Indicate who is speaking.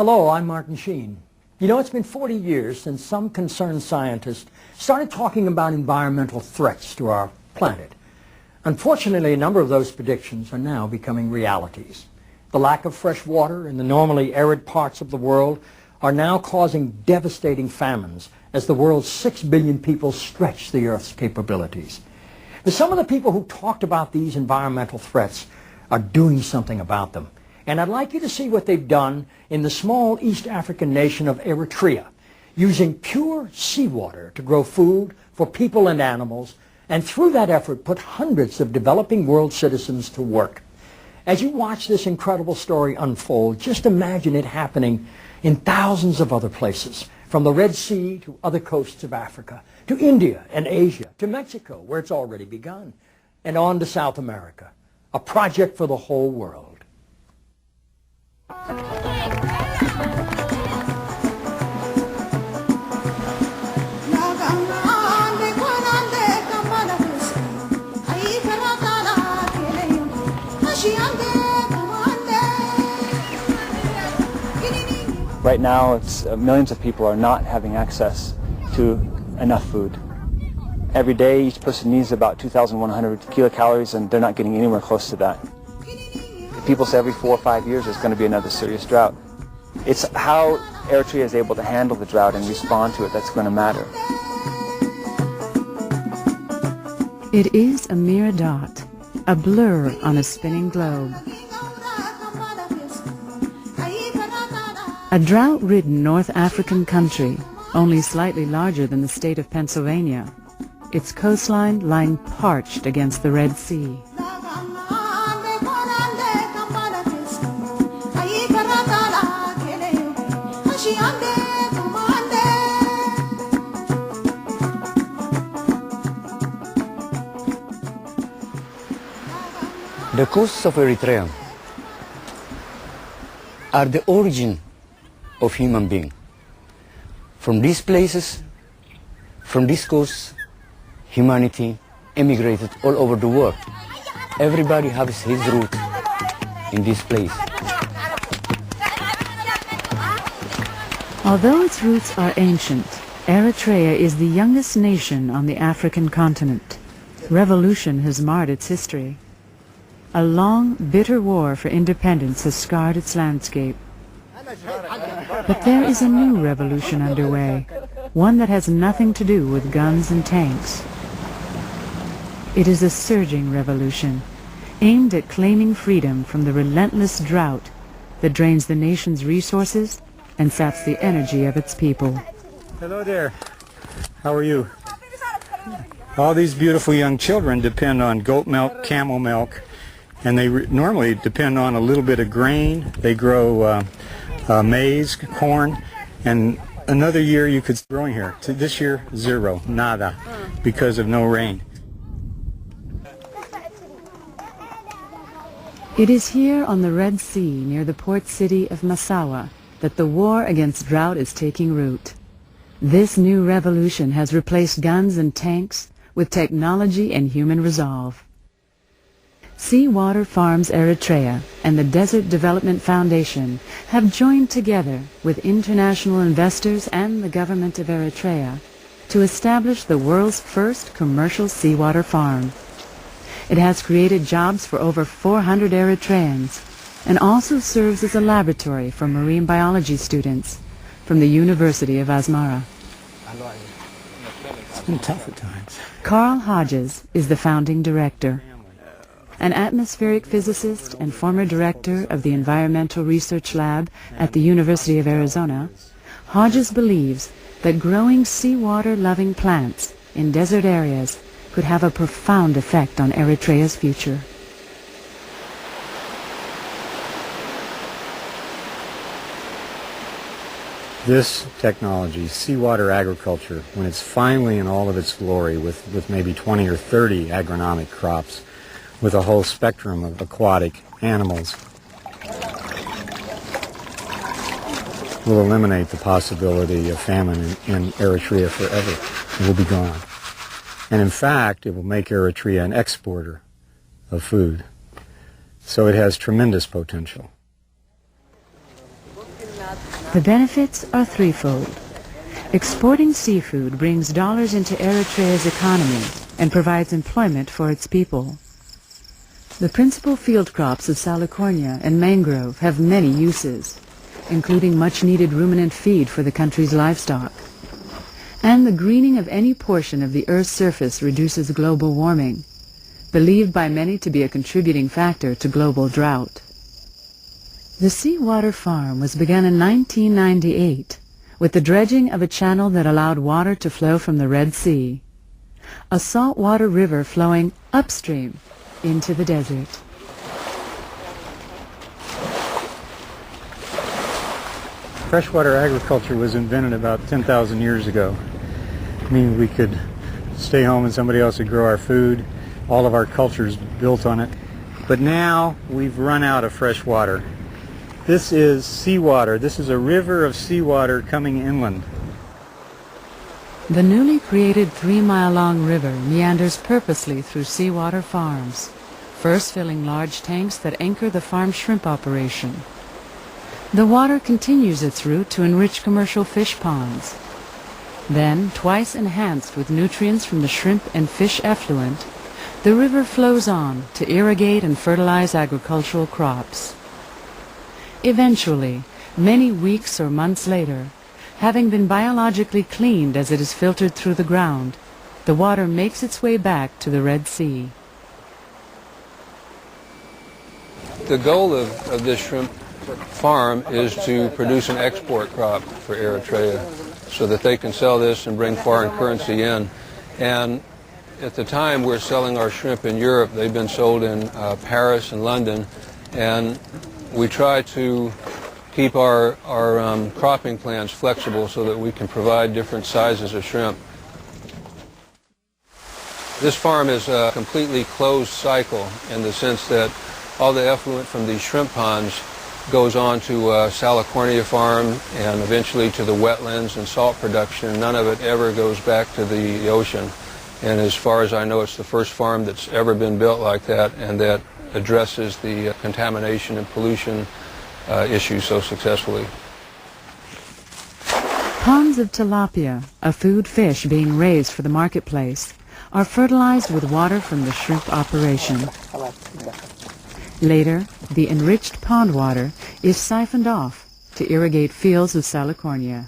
Speaker 1: Hello, I'm Martin Sheen. You know, it's been 40 years since some concerned scientists started talking about environmental threats to our planet. Unfortunately, a number of those predictions are now becoming realities. The lack of fresh water in the normally arid parts of the world are now causing devastating famines as the world's 6 billion people stretch the Earth's capabilities. But some of the people who talked about these environmental threats are doing something about them. And I'd like you to see what they've done in the small East African nation of Eritrea, using pure seawater to grow food for people and animals, and through that effort put hundreds of developing world citizens to work. As you watch this incredible story unfold, just imagine it happening in thousands of other places, from the Red Sea to other coasts of Africa, to India and Asia, to Mexico, where it's already begun, and on to South America, a project for the whole world.
Speaker 2: Right now, millions of people are not having access to enough food. Every day, each person needs about 2,100 kilocalories, and they're not getting anywhere close to that. People say every 4 or 5 years there's going to be another serious drought. It's how Eritrea is able to handle the drought and respond to it that's going to matter.
Speaker 3: It is a mere dot, a blur on a spinning globe. A drought-ridden North African country, only slightly larger than the state of Pennsylvania. Its coastline lying parched against the Red Sea.
Speaker 4: The coasts of Eritrea are the origin of human being. From these places, from these coasts, humanity emigrated all over the world. Everybody has his root in this place.
Speaker 3: Although its roots are ancient, Eritrea is the youngest nation on the African continent. Revolution has marred its history. A long, bitter war for independence has scarred its landscape. But there is a new revolution underway, one that has nothing to do with guns and tanks. It is a surging revolution, aimed at claiming freedom from the relentless drought that drains the nation's resources and saps the energy of its people.
Speaker 5: Hello there. How are you? All these beautiful young children depend on goat milk, camel milk, and they normally depend on a little bit of grain. They grow maize, corn, and another year you could growing here. This year, zero, nada, because of no rain.
Speaker 3: It is here on the Red Sea near the port city of Massawa that the war against drought is taking root. This new revolution has replaced guns and tanks with technology and human resolve. Seawater Farms Eritrea and the Desert Development Foundation have joined together with international investors and the government of Eritrea to establish the world's first commercial seawater farm. It has created jobs for over 400 Eritreans and also serves as a laboratory for marine biology students from the University of Asmara.
Speaker 5: It's been tough at times.
Speaker 3: Carl Hodges is the founding director. An atmospheric physicist and former director of the Environmental Research Lab at the University of Arizona, Hodges believes that growing seawater-loving plants in desert areas could have a profound effect on Eritrea's future.
Speaker 5: This technology, seawater agriculture, when it's finally in all of its glory with maybe 20 or 30 agronomic crops, with a whole spectrum of aquatic animals, will eliminate the possibility of famine in Eritrea forever. It will be gone. And in fact, it will make Eritrea an exporter of food. So it has tremendous potential.
Speaker 3: The benefits are threefold. Exporting seafood brings dollars into Eritrea's economy and provides employment for its people. The principal field crops of salicornia and mangrove have many uses, including much-needed ruminant feed for the country's livestock. And the greening of any portion of the Earth's surface reduces global warming, believed by many to be a contributing factor to global drought. The seawater farm was begun in 1998 with the dredging of a channel that allowed water to flow from the Red Sea, a saltwater river flowing upstream into the desert.
Speaker 5: Freshwater agriculture was invented about 10,000 years ago. I mean, we could stay home and somebody else would grow our food. All of our culture's built on it. But now we've run out of fresh water. This is seawater. This is a river of seawater coming inland.
Speaker 3: The newly created 3-mile-long river meanders purposely through seawater farms, first filling large tanks that anchor the farm shrimp operation. The water continues its route to enrich commercial fish ponds. Then, twice enhanced with nutrients from the shrimp and fish effluent, the river flows on to irrigate and fertilize agricultural crops. Eventually, many weeks or months later, having been biologically cleaned as it is filtered through the ground, the water makes its way back to the Red Sea.
Speaker 6: The goal of this shrimp farm is to produce an export crop for Eritrea so that they can sell this and bring foreign currency in. And at the time we're selling our shrimp in Europe, they've been sold in Paris and London, and we try to keep our cropping plans flexible so that we can provide different sizes of shrimp. This farm is a completely closed cycle in the sense that all the effluent from these shrimp ponds goes on to Salicornia farm and eventually to the wetlands and salt production. None of it ever goes back to the ocean. And as far as I know, it's the first farm that's ever been built like that and that addresses the contamination and pollution issue so successfully.
Speaker 3: Ponds of tilapia, a food fish being raised for the marketplace, are fertilized with water from the shrimp operation. Later, the enriched pond water is siphoned off to irrigate fields of Salicornia.